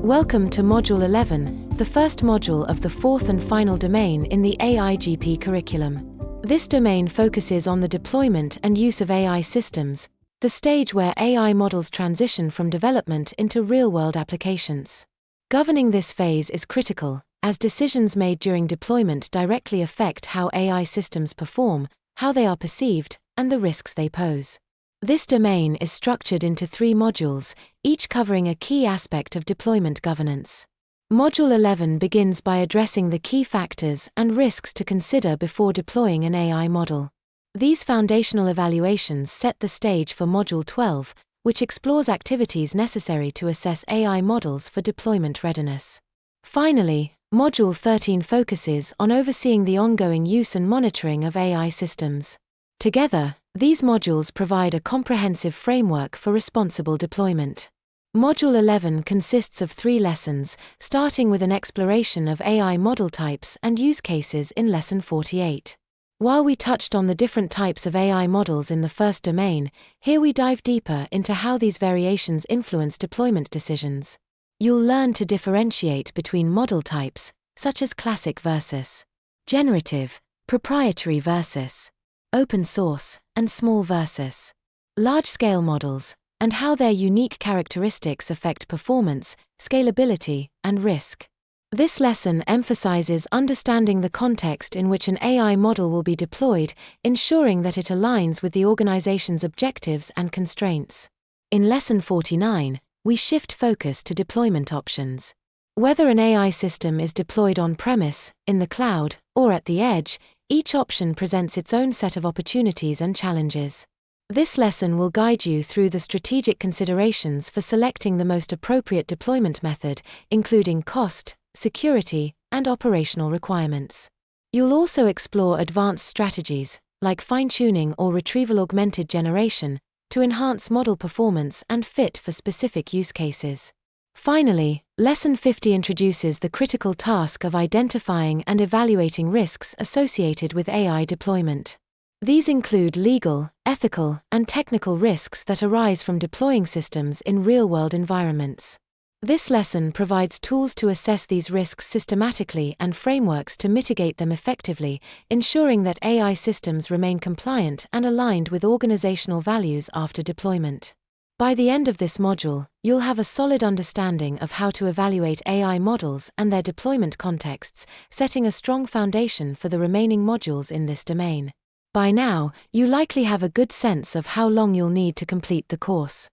Welcome to Module 11, the first module of the fourth and final domain in the AIGP curriculum. This domain focuses on the deployment and use of AI systems, the stage where AI models transition from development into real-world applications. Governing this phase is critical, as decisions made during deployment directly affect how AI systems perform, how they are perceived, and the risks they pose. This domain is structured into 3 modules, each covering a key aspect of deployment governance. Module 11 begins by addressing the key factors and risks to consider before deploying an AI model. These foundational evaluations set the stage for Module 12, which explores activities necessary to assess AI models for deployment readiness. Finally, Module 13 focuses on overseeing the ongoing use and monitoring of AI systems. Together, these modules provide a comprehensive framework for responsible deployment. Module 11 consists of 3 lessons, starting with an exploration of AI model types and use cases in Lesson 48. While we touched on the different types of AI models in the first domain, here we dive deeper into how these variations influence deployment decisions. You'll learn to differentiate between model types, such as classic versus generative, proprietary versus open source, and small versus large-scale models, and how their unique characteristics affect performance, scalability, and risk. This lesson emphasizes understanding the context in which an AI model will be deployed, ensuring that it aligns with the organization's objectives and constraints. In Lesson 49, we shift focus to deployment options. Whether an AI system is deployed on-premise, in the cloud, or at the edge, each option presents its own set of opportunities and challenges. This lesson will guide you through the strategic considerations for selecting the most appropriate deployment method, including cost, security, and operational requirements. You'll also explore advanced strategies, like fine-tuning or retrieval-augmented generation, to enhance model performance and fit for specific use cases. Finally, Lesson 50 introduces the critical task of identifying and evaluating risks associated with AI deployment. These include legal, ethical, and technical risks that arise from deploying systems in real-world environments. This lesson provides tools to assess these risks systematically and frameworks to mitigate them effectively, ensuring that AI systems remain compliant and aligned with organizational values after deployment. By the end of this module, you'll have a solid understanding of how to evaluate AI models and their deployment contexts, setting a strong foundation for the remaining modules in this domain. By now, you likely have a good sense of how long you'll need to complete the course.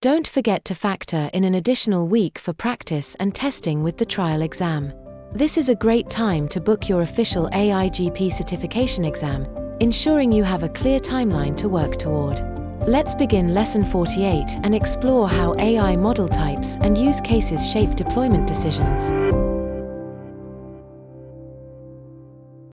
Don't forget to factor in an additional week for practice and testing with the trial exam. This is a great time to book your official AIGP certification exam, ensuring you have a clear timeline to work toward. Let's begin Lesson 48 and explore how AI model types and use cases shape deployment decisions.